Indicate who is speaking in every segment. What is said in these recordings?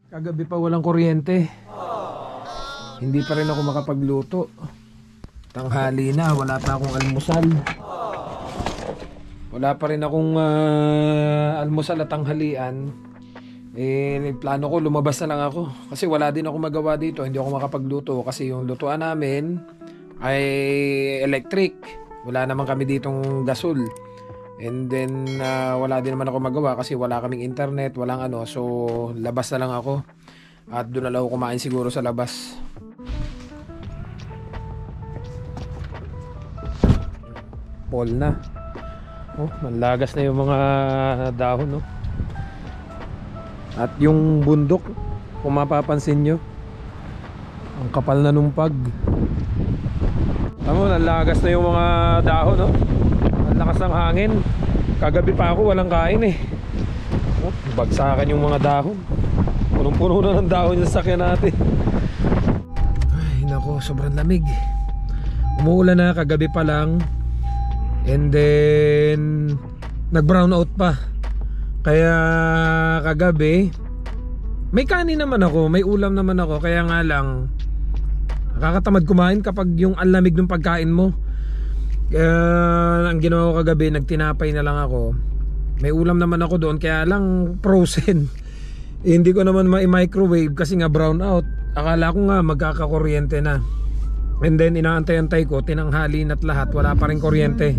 Speaker 1: Kagabi pa walang kuryente. Hindi pa rin ako makapagluto. Tanghali na, wala pa akong almusal. Wala pa rin akong almusal at tanghalian. Plano ko lumabas na lang ako. Kasi wala din ako magawa dito. Hindi ako makapagluto. Kasi yung lutuan namin ay electric. Wala naman kami ditong gasol. And then wala din naman ako magawa kasi wala kaming internet, walang ano. So labas na lang ako. At doon na lang ako kumain siguro sa labas. Fall na. Oh, manlagas na yung mga dahon, no. At yung bundok, kung mapapansin nyo, ang kapal na nung pag. Tama, nanlagas na yung mga dahon, no. Ang lakas ng hangin. Kagabi pa ako walang kain eh. Oh, bagsakan yung mga dahon. Punong-puno na ng dahon yung sakyan natin. Ay nako, sobrang lamig. Umuulan na kagabi pa lang. And then nag-brown out pa. Kaya kagabi may kanin naman ako, may ulam naman ako. Kaya nga lang nakakatamad kumain kapag yung ang lamig ng pagkain mo. Ang ginawa ko kagabi, nagtinapay na lang ako. May ulam naman ako doon, kaya lang frozen. Hindi ko naman ma-microwave kasi nga brown out. Akala ko nga magkakakuryente na. And then inaantay-antay ko, tinanghali na't lahat, wala pa rin kuryente.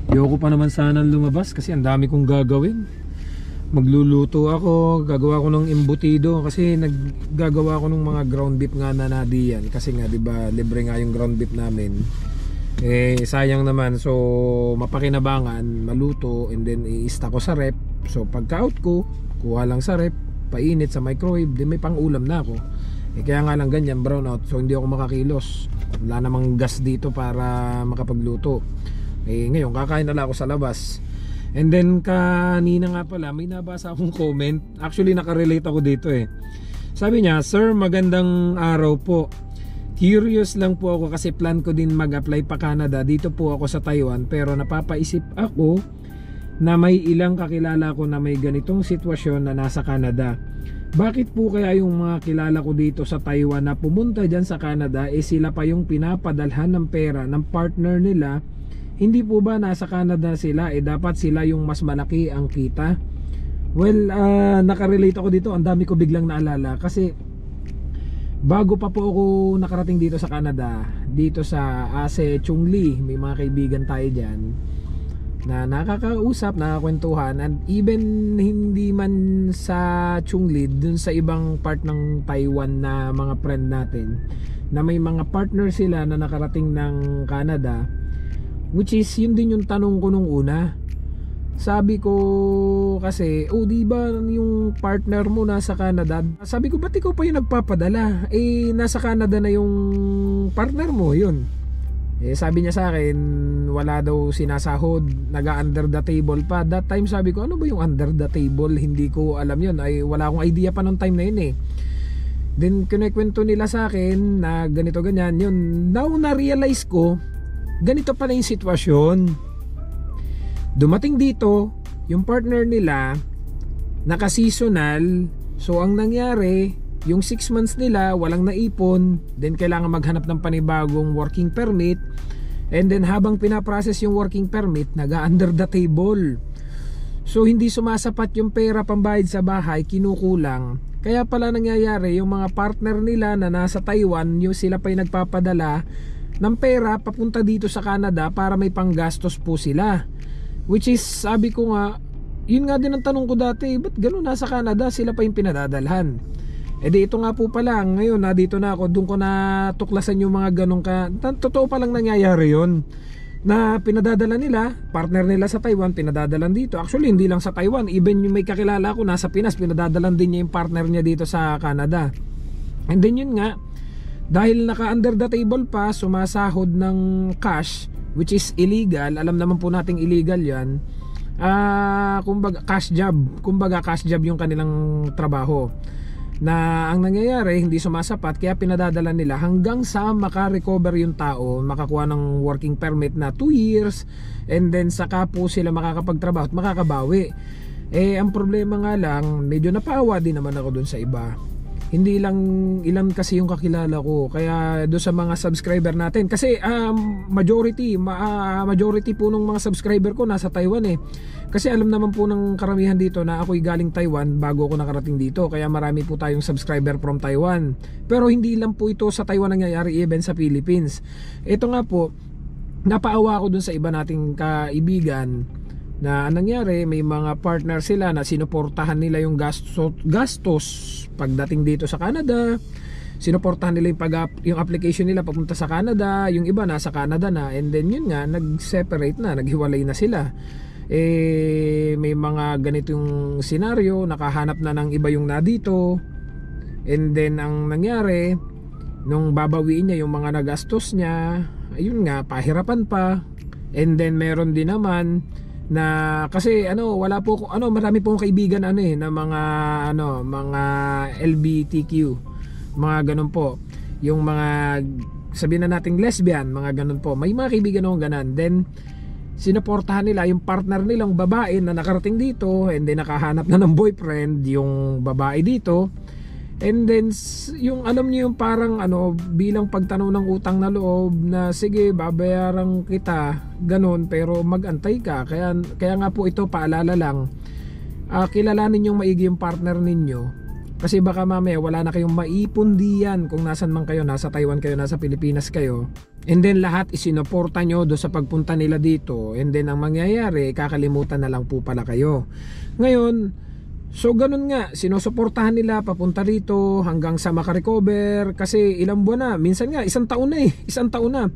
Speaker 1: Ayoko pa naman sana lumabas kasi ang dami kong gagawin. Magluluto ako, gagawa ko ng embutido kasi naggagawa ko ng mga ground beef nga na diyan. Kasi nga 'di ba, libre nga yung ground beef namin. Sayang naman, so mapakinabangan, maluto and then i-stack ko sa rep. So pagka-out ko, kuha lang sa rep, painit sa microwave, di may pang-ulam na ako. Kaya nga lang ganyan, brown out, so hindi ako makakilos. Wala namang gas dito para makapagluto. Ngayon kakain na lang ako sa labas. And then kanina nga pala may nabasa akong comment. Actually nakarelate ako dito eh. Sabi niya, "Sir, magandang araw po. Curious lang po ako kasi plan ko din mag-apply pa Canada. Dito po ako sa Taiwan, pero napapaisip ako na may ilang kakilala ko na may ganitong sitwasyon na nasa Canada. Bakit po kaya yung mga kilala ko dito sa Taiwan na pumunta dyan sa Canada sila pa yung pinapadalhan ng pera ng partner nila? Hindi po ba nasa Canada sila dapat sila yung mas malaki ang kita?" Well, nakarelate ako dito. Ang dami ko biglang naalala kasi bago pa po ako nakarating dito sa Canada, dito sa Ase Chungli, may mga kaibigan tayo dyan na nakakausap, nakakwentuhan. And even hindi man sa Chungli, dun sa ibang part ng Taiwan na mga friend natin na may mga partner sila na nakarating ng Canada, which is yun din yung tanong ko nung una. Sabi ko kasi, di ba yung partner mo nasa Canada? Sabi ko, ba't ikaw pa yung nagpapadala? Nasa Canada na yung partner mo, yun. Sabi niya sa akin, wala daw sinasahod, naga-under the table pa. That time sabi ko, ano ba yung under the table? Hindi ko alam yun. Wala akong idea pa nung time na yun eh. Then kinikwento nila sa akin na ganito ganyan. Yun, now na-realize ko, ganito pala yung sitwasyon. Dumating dito yung partner nila, naka-seasonal. So ang nangyari, yung 6 months nila walang naipon, then kailangan maghanap ng panibagong working permit. And then habang pinaprocess yung working permit, naga-under the table. So hindi sumasapat yung pera pambayad sa bahay, kinukulang. Kaya pala nangyayari, yung mga partner nila na nasa Taiwan, yung sila pa yung nagpapadala ng pera papunta dito sa Canada para may panggastos po sila. Which is, sabi ko nga, yun nga din ang tanong ko dati, ba't ganun nasa Canada sila pa yung pinadadalhan? Di ito nga po pala, ngayon dito na ako, doon ko na tuklasan yung mga ganun totoo palang nangyayari yun, na pinadadala nila, partner nila sa Taiwan, pinadadalan dito. Actually hindi lang sa Taiwan, even yung may kakilala ko nasa Pinas, pinadadalan din niya yung partner niya dito sa Canada. And then yun nga, dahil naka under the table pa, sumasahod ng cash, which is illegal. Alam naman po nating illegal yan. Kumbaga cash job yung kanilang trabaho. Na ang nangyayari, hindi sumasapat, kaya pinadadala nila hanggang sa maka-recover yung tao, makakuha ng working permit na 2 years, and then saka po sila makakapagtrabaho at makakabawi. Ang problema nga lang, medyo napaawa din naman ako dun sa iba. Hindi lang ilan kasi yung kakilala ko. Kaya do sa mga subscriber natin, kasi majority po ng mga subscriber ko nasa Taiwan eh. Kasi alam naman po ng karamihan dito na ako'y galing Taiwan bago ako nakarating dito. Kaya marami po tayong subscriber from Taiwan. Pero hindi lang po ito sa Taiwan nangyayari, even sa Philippines. Ito nga po, napaawa ako dun sa iba nating kaibigan na anong nangyari, may mga partner sila na sinuportahan nila yung gastos pagdating dito sa Canada. Sinuportahan nila yung application nila papunta sa Canada. Yung iba nasa Canada na, and then yun nga, nag-separate na, naghiwalay na sila. May mga ganitong senaryo, nakahanap na ng iba yung na dito, and then ang nangyari, nung babawiin niya yung mga nagastos niya, ayun nga, pahirapan pa. And then meron din naman na kasi wala po marami pong kaibigan na mga LGBTQ, mga ganun po, yung mga sabihin na nating lesbian, mga ganun po. May mga kaibigan akong ganun. Then sinuportahan nila yung partner nilang babae na nakarating dito, and then nakahanap na ng boyfriend yung babae dito. And then yung alam niyo yung parang bilang pagtanaw ng utang na loob na sige babayaran kita ganun, pero magantay ka. Kaya nga po ito, paalala lang, kilalanin yung maigi yung partner ninyo, kasi baka mamaya wala na kayong maipon diyan kung nasan man kayo, nasa Taiwan kayo, nasa Pilipinas kayo, and then lahat isinuporta nyo do sa pagpunta nila dito, and then ang mangyayari kakalimutan na lang po pala kayo. Ngayon, so ganun nga, sinusuportahan nila papunta rito hanggang sa makarecover, kasi ilang buwan na, minsan nga isang taon na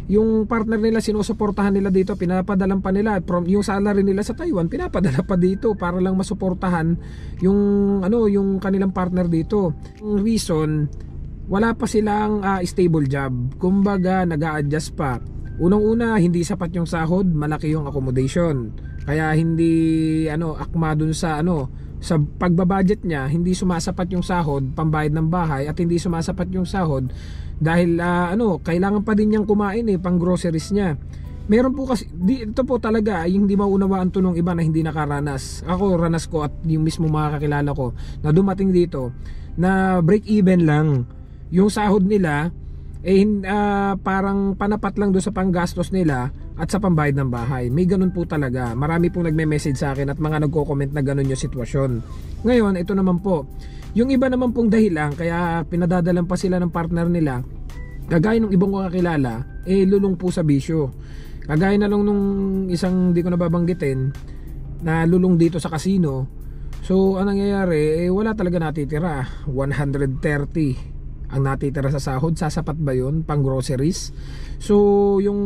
Speaker 1: yung partner nila, sinusuportahan nila dito, pinapadalan pa nila from yung salary nila sa Taiwan, pinapadala pa dito para lang masuportahan yung yung kanilang partner dito. Yung reason, wala pa silang stable job, kumbaga nag-a-adjust pa. Unang-una, hindi sapat yung sahod, malaki yung accommodation, kaya hindi akma dun sa sa pagbabudget niya. Hindi sumasapat yung sahod pambayad ng bahay, at hindi sumasapat yung sahod dahil kailangan pa din niyang kumain pang groceries niya. Meron po kasi ito po talaga yung hindi maunawaan to ng iba na hindi nakaranas. Ako, ranas ko, at yung mismo mga kakilala ko na dumating dito na break even lang yung sahod nila, parang panapat lang do sa panggastos nila at sa pambayad ng bahay. May ganun po talaga. Marami pong nagme-message sa akin at mga nagko-comment na ganun yung sitwasyon. Ngayon, ito naman po, yung iba naman pong dahilan kaya pinadadalan pa sila ng partner nila, kagaya ng ibang ko kakilala, lulong po sa bisyo. Kagaya na lang nung isang di ko nababanggitin na lulong dito sa casino. So anong nangyayari, wala talaga natitira. 130 ang natitira sa sahod. Sasapat ba yun pang groceries? So yung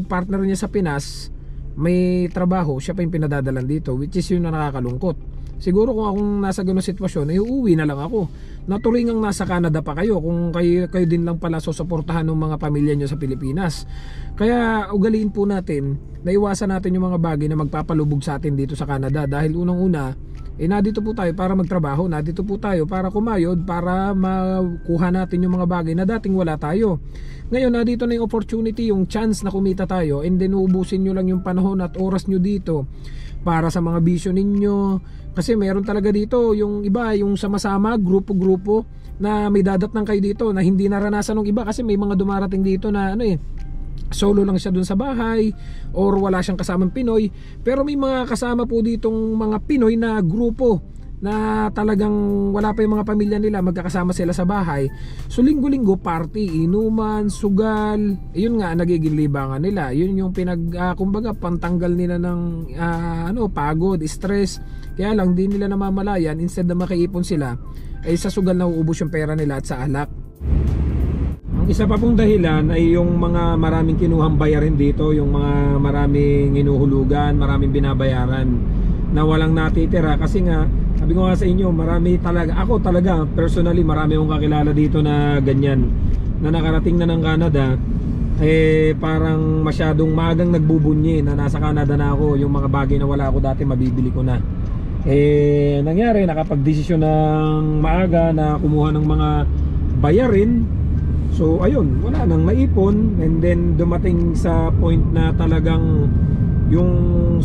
Speaker 1: partner niya sa Pinas may trabaho, siya pa yung pinadadalan dito, which is yun na nakakalungkot. Siguro kung akong nasa ganung sitwasyon, uuwi na lang ako. Naturingang nasa Canada pa kayo kung kayo din lang pala susuportahan ng mga pamilya nyo sa Pilipinas. Kaya ugaliin po natin, naiwasan natin yung mga bagay na magpapalubog sa atin dito sa Canada. Dahil unang-una, nadito po tayo para magtrabaho, nadito po tayo para kumayod, para makuha natin yung mga bagay na dating wala tayo. Ngayon, nadito na yung opportunity, yung chance na kumita tayo, and then uubusin nyo lang yung panahon at oras nyo dito para sa mga bisyo ninyo. Kasi meron talaga dito yung iba, yung sama-sama, grupo-grupo, na may dadatnan kayo dito na hindi naranasan ng iba. Kasi may mga dumarating dito na solo lang siya dun sa bahay, or wala siyang kasamang Pinoy. Pero may mga kasama po ditong mga Pinoy na grupo na talagang wala pa yung mga pamilya nila, magkakasama sila sa bahay. So linggo-linggo party, inuman, sugal, yun nga nagiging libangan nila. Yun yung kumbaga pantanggal nila ng pagod, stress. Kaya lang di nila namamalayan, instead na makiipon sila, ay sa sugal na uubos yung pera nila at sa alak. Ang isa pa pong dahilan ay yung mga maraming kinuhang bayarin dito, yung mga maraming inuhulugan, maraming binabayaran na walang natitira. Kasi nga, sabi ko nga sa inyo, marami talaga, ako talaga personally, marami akong kakilala dito na ganyan, na nakarating na ng Canada, parang masyadong magang nagbubunyi na nasa Canada na ako. Yung mga bagay na wala ako dati, mabibili ko na. Nangyari, nakapag-desisyon ng maaga na kumuha ng mga bayarin. So ayun, wala nang maipon, and then dumating sa point na talagang yung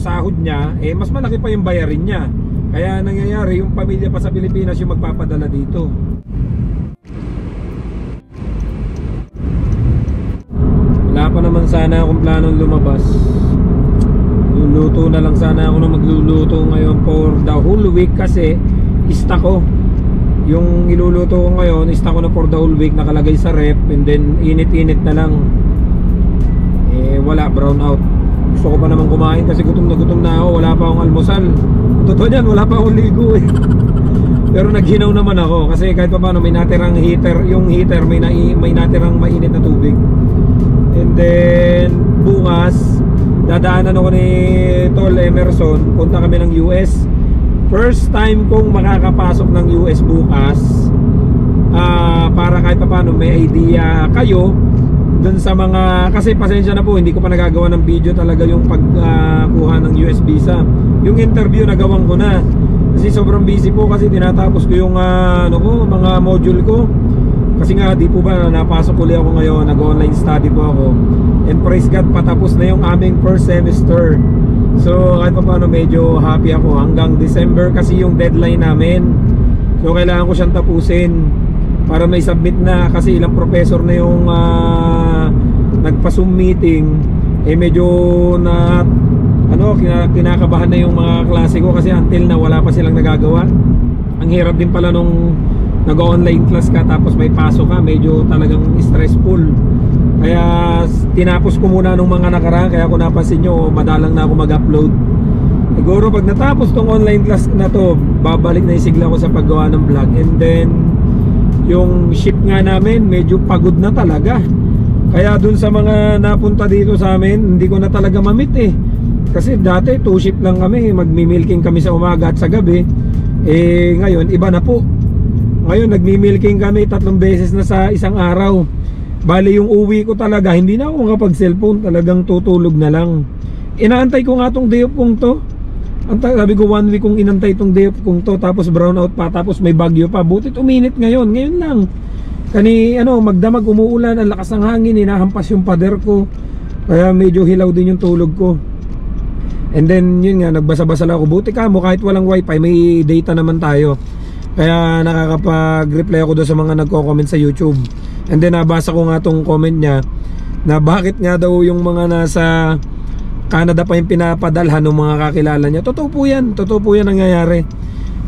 Speaker 1: sahod niya, mas malaki pa yung bayarin niya. Kaya nangyayari, yung pamilya pa sa Pilipinas yung magpapadala dito. Wala pa naman sana akong planong lumabas. Luluto na lang sana ako na magluluto ngayon for the whole week kasi stock ko. Yung iluluto ko ngayon, stock ko na for the whole week, nakalagay sa rep, and then init-init na lang. Wala, brown out. Gusto ko pa naman kumain kasi gutom na ako. Wala pa akong almusal. Totoo yan, wala pa akong ligo eh. Pero naghinaw naman ako kasi kahit pa paano may natirang heater. Yung heater may natirang mainit na tubig. And then bukas dadaanan ako ni Tol Emerson. Punta kami ng US. First time kong makakapasok ng US bukas. Para kahit pa paano may idea kayo dun sa mga, kasi pasensya na po, hindi ko pa nagagawa ng video talaga yung pagkuha ng US visa. Yung interview nagawang ko na kasi sobrang busy po kasi tinatapos ko yung mga module ko. Kasi nga di po ba napasok ulit ako ngayon, nag-online study po ako. And praise God, patapos na yung aming first semester. So kahit pa paano medyo happy ako. Hanggang December kasi yung deadline namin. So kailangan ko siyang tapusin para may submit na, kasi ilang professor na yung nagpa-Zoom meeting. Medyo na kinakabahan na yung mga klase ko kasi until na wala pa silang nagagawa. Ang hirap din pala nung nag-online class ka tapos may pasok ka, medyo talagang stressful. Kaya tinapos ko muna nung mga nakaraan. Kaya kung napansin nyo, madalang na ako mag-upload. Siguro pag natapos tong online class na to, babalik na isigla ko sa paggawa ng vlog. And then yung ship nga namin medyo pagod na talaga. Kaya dun sa mga napunta dito sa amin, hindi ko na talaga mamit eh. Kasi dati 2 ship lang kami, magmi-milking kami sa umaga at sa gabi. Ngayon iba na po. Ngayon nagmi-milking kami 3 beses na sa isang araw. Bali yung uwi ko talaga, hindi na ako kapag cellphone, talagang tutulog na lang. Inaantay ko nga tong day off kong to. Sabi ko 1 week kong inantay tong day off kong to, tapos brown out pa, tapos may bagyo pa. Butit uminit ngayon lang. Magdamag umuulan, ang lakas ng hangin, hinahampas yung pader ko. Kaya medyo hilaw din yung tulog ko. And then yun nga, nagbasa-basa lang ako. Buti ka mo, kahit walang wifi, may data naman tayo. Kaya nakakapag-reply ako doon sa mga nagko-comment sa YouTube. And then nabasa ko nga tong comment niya na bakit nga daw yung mga nasa Canada pa yung pinapadalhan ng mga kakilala niya. Totoo po yan nangyayari.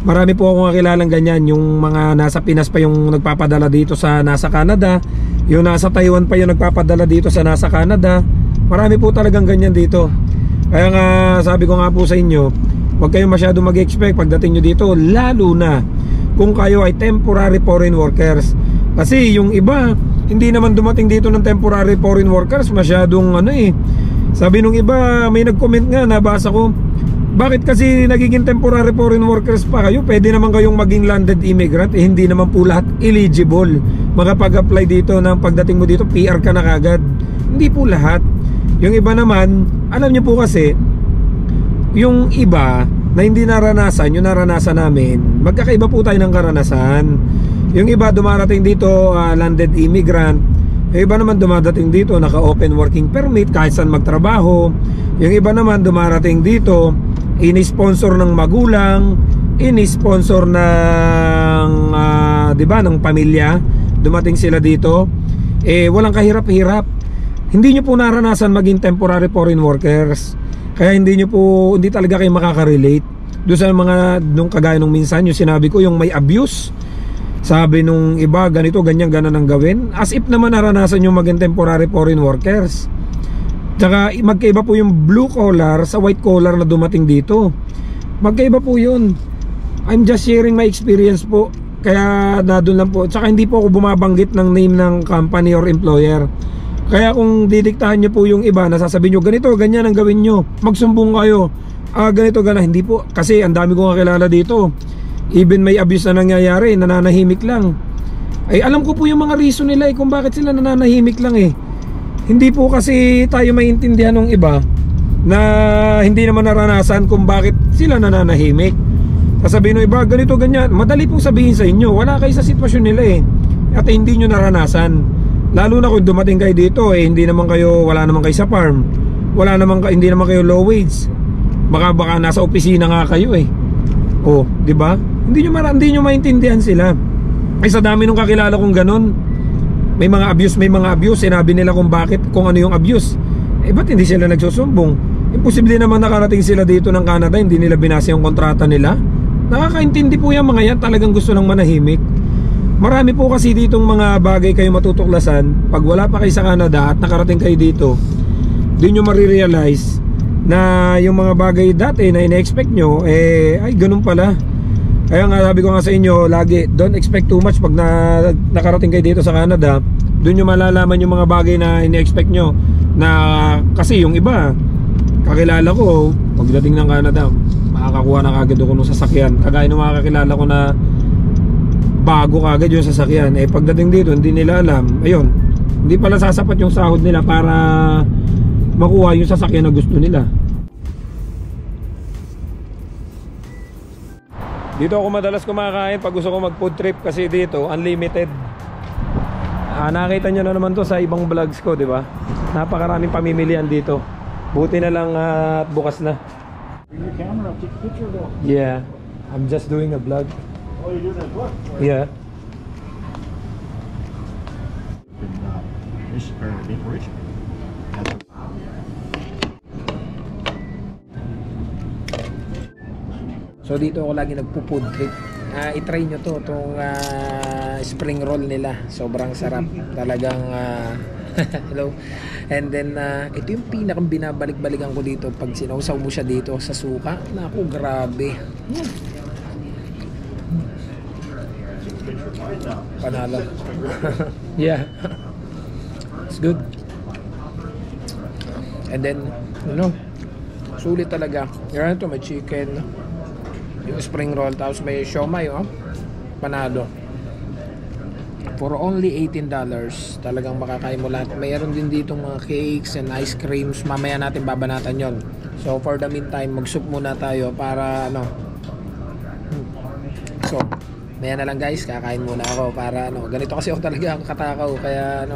Speaker 1: Marami po akong kakilalang ganyan. Yung mga nasa Pinas pa yung nagpapadala dito sa nasa Canada, yung nasa Taiwan pa yung nagpapadala dito sa nasa Canada. Marami po talagang ganyan dito. Kaya nga sabi ko nga po sa inyo, huwag kayong masyado mag-expect pagdating nyo dito, lalo na kung kayo ay temporary foreign workers. Kasi yung iba, hindi naman dumating dito ng temporary foreign workers, masyadong sabi nung iba, may nag-comment nga, nabasa ko, bakit kasi nagiging temporary foreign workers pa kayo? Pwede naman kayong maging landed immigrant. Hindi naman po lahat eligible makapag-apply dito ng pagdating mo dito, PR ka na kagad. Hindi po lahat. Yung iba naman, alam niyo po kasi, yung iba na hindi naranasan, yung naranasan namin, magkakaiba po tayo ng karanasan. Yung iba dumarating dito, landed immigrant. Yung iba naman dumadating dito, naka-open working permit kahit saan magtrabaho. Yung iba naman dumarating dito, ini-sponsor ng magulang, ini-sponsor ng ng pamilya. Dumating sila dito, walang kahirap-hirap. Hindi nyo po naranasan maging temporary foreign workers. Kaya hindi talaga kayo makaka-relate doon sa mga nung kagaya nung minsan yung sinabi ko, yung may abuse. Sabi nung iba, ganito, ganyan ang gawin. As if naman naranasan yung maging temporary foreign workers. Tsaka magkaiba po yung blue collar sa white collar na dumating dito. Magkaiba po yun. I'm just sharing my experience po. Kaya doon lang po. Tsaka hindi po ako bumabanggit ng name ng company or employer. Kaya kung didiktahan nyo po yung iba, nasasabihin nyo, ganito, ganyan ang gawin nyo, magsumbong kayo, ganito, hindi po. Kasi ang dami kong kakilala dito. Even may abuse na nangyayari, nananahimik lang. Alam ko po yung mga reason nila kung bakit sila nananahimik lang Hindi po kasi tayo maintindihan ng iba na hindi naman naranasan kung bakit sila nananahimik. Sasabihin ng iba, ganito, ganyan. Madali pong sabihin sa inyo, wala kayo sa sitwasyon nila at hindi nyo naranasan. Lalo na kung dumating kayo dito, wala naman kayo sa farm, hindi naman kayo low wage. Baka nasa opisina nga kayo Oh, 'di ba? Hindi nyo maintindihan sila. Ay sa dami nung kakilala kong ganun. May mga abuse, sinabi nila kung bakit, kung ano yung abuse. Ba't hindi sila nagsusumbong? Imposible naman nakarating sila dito ng Canada, hindi nila binasa yung kontrata nila. Nakakaintindi po yung mga yan, talagang gusto lang manahimik. Marami po kasi ditong mga bagay kayo matutuklasan pag wala pa kayo sa Canada at nakarating kayo dito. Doon nyo marirealize na yung mga bagay dati na ina-expect nyo, ay ganun pala. Kaya nga sabi ko nga sa inyo lagi, don't expect too much pag nakarating kayo dito sa Canada. Doon nyo malalaman yung mga bagay na ina-expect nyo. Na kasi yung iba, kakilala ko, pagdating ng Canada, makakakuha na kagad ako ng sasakyan. Kagaya ng mga kakilala ko na bago kagad yung sasakyan. Pagdating dito, hindi nila alam. Ayun, hindi pala sasapat yung sahod nila para makuha yung sasakyan na gusto nila. Dito ako madalas kumakain pag gusto ko mag food trip kasi dito unlimited. Nakita nyo na naman to sa ibang vlogs ko, di ba? Napakaraming pamimilian dito. Buti na lang at bukas na.
Speaker 2: Bring your camera, take a picture of it.
Speaker 1: Yeah, I'm just doing a vlog.
Speaker 2: Oh, you're doing a vlog?
Speaker 1: Yeah.
Speaker 2: This is part of the decoration.
Speaker 1: So dito ako lagi nagpo-food trip. I-try nyo to, itong spring roll nila. Sobrang sarap. Talagang hello. And then ito yung pinakang binabalik-balikan ko dito pag sinausaw mo siya dito sa suka. Naku, grabe. Panalo. Yeah. It's good. And then, sulit talaga. Yan ito, may chicken, yung spring roll, tapos may siomay, panalo. For only $18, talagang makakain mo lahat. Mayroon din dito mga cakes and ice creams. Mamaya natin babanatan yon. So for the meantime, mag-soup muna tayo para So, maya na lang guys, kakain muna ako para ganito kasi ako talaga ang katakaw. Kaya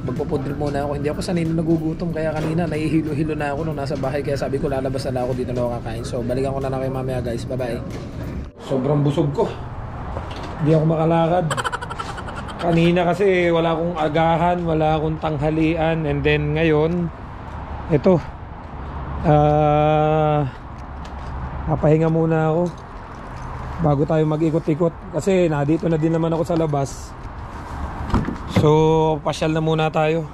Speaker 1: magpupudrip muna ako. Hindi ako sanay na nagugutom, kaya kanina nahihilo-hilo na ako nung nasa bahay. Kaya sabi ko lalabas na ako, dito na ako kakain. So balikan ko na kayo mamaya guys. Bye bye. Sobrang busog ko. Hindi ako makalakad. Kanina kasi wala akong agahan, wala akong tanghalian. And then ngayon, ito, papahinga muna ako bago tayo mag-ikot-ikot. Kasi dito na din naman ako sa labas. So pasyal na muna tayo.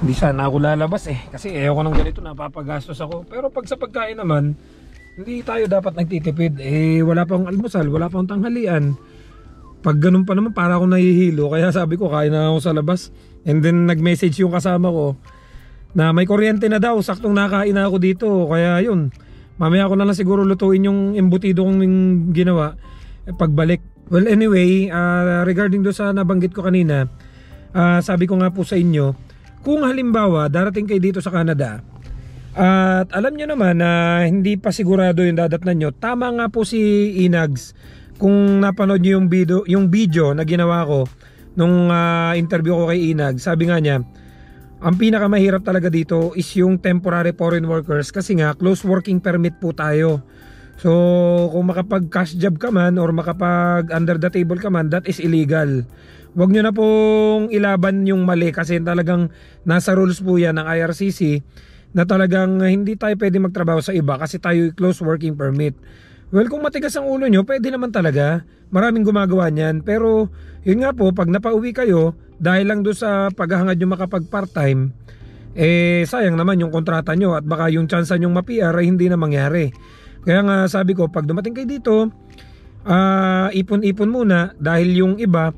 Speaker 1: Hindi sana ako lalabas kasi ayoko ng ganito, napapagastos ako. Pero pag sa pagkain naman, hindi tayo dapat nagtitipid. Wala pang almusal, wala pang tanghalian. Pag ganun pa naman, para ako nahihilo. Kaya sabi ko, kain na ako sa labas. And then nag-message yung kasama ko na may kuryente na daw, saktong nakain na ako dito. Kaya yun, mamaya ko na lang siguro lutuin yung embutido kong ginawa pagbalik. Well anyway, regarding do sa nabanggit ko kanina, sabi ko nga po sa inyo, kung halimbawa darating kayo dito sa Canada at alam nyo naman na hindi pa sigurado yung dadatnan nyo, tama nga po si Inags. Kung napanood nyo yung video na ginawa ko nung interview ko kay Inags, sabi nga niya, ang pinakamahirap talaga dito is yung temporary foreign workers kasi nga close working permit po tayo. So kung makapag cash job ka man or makapag under the table ka man, that is illegal. Huwag nyo na pong ilaban yung mali kasi talagang nasa rules po yan ng IRCC na talagang hindi tayo pwede magtrabaho sa iba kasi tayo close working permit. Well, kung matigas ang ulo nyo, pwede naman talaga. Maraming gumagawa niyan. Pero yun nga po, pag napauwi kayo dahil lang doon sa paghahangad nyo makapag part time, sayang naman yung kontrata nyo at baka yung chance nyong ma-PR ay hindi na mangyari. Kaya nga sabi ko, pag dumating kayo dito, ipon-ipon muna dahil yung iba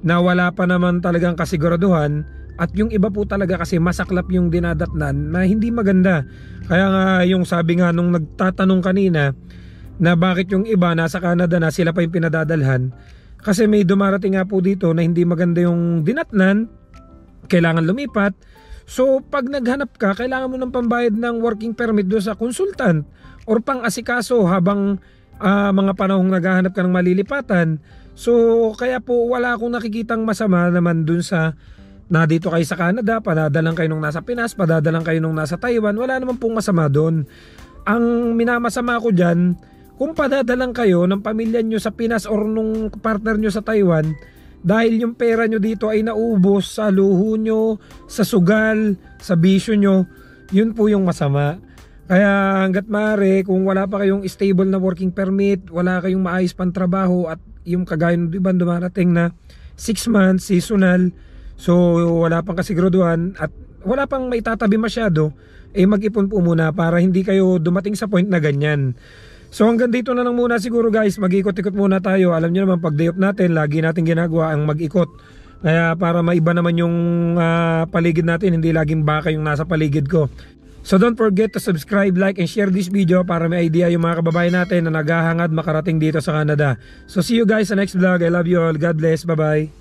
Speaker 1: na wala pa naman talagang kasiguraduhan at yung iba po talaga kasi masaklap yung dinadatnan na hindi maganda. Kaya nga yung sabi nga nung nagtatanong kanina na bakit yung iba nasa Canada na sila pa yung pinadadalhan, kasi may dumarating nga po dito na hindi maganda yung dinatnan, kailangan lumipat. So pag naghanap ka, kailangan mo ng pambayad ng working permit doon sa consultant or pang asikaso habang mga panahong naghahanap ka ng malilipatan. So kaya po wala akong nakikitang masama naman dun sa na dito kayo sa Canada, padadalang kayo nung nasa Pinas, padadalang kayo nung nasa Taiwan, wala naman pong masama doon. Ang minamasama ko dyan, kung padadalang kayo ng pamilya nyo sa Pinas or nung partner nyo sa Taiwan, dahil yung pera nyo dito ay naubos sa luho nyo, sa sugal, sa bisyo nyo, yun po yung masama. Kaya hanggat maaari, kung wala pa kayong stable na working permit, wala kayong maayos pang trabaho, at yung kagaya ng iba dumarating na 6 months, seasonal, so wala pang kasiguraduhan at wala pang maitatabi masyado, mag-ipon po muna para hindi kayo dumating sa point na ganyan. So hanggang dito na lang muna siguro guys, mag-ikot-ikot muna tayo. Alam nyo naman pag day off natin, lagi natin ginagawa ang mag-ikot. Kaya para maiba naman yung paligid natin, hindi laging baka yung nasa paligid ko. So don't forget to subscribe, like, and share this video para may idea yung mga kababayan natin na naghahangad makarating dito sa Canada. So see you guys sa next vlog. I love you all. God bless. Bye bye.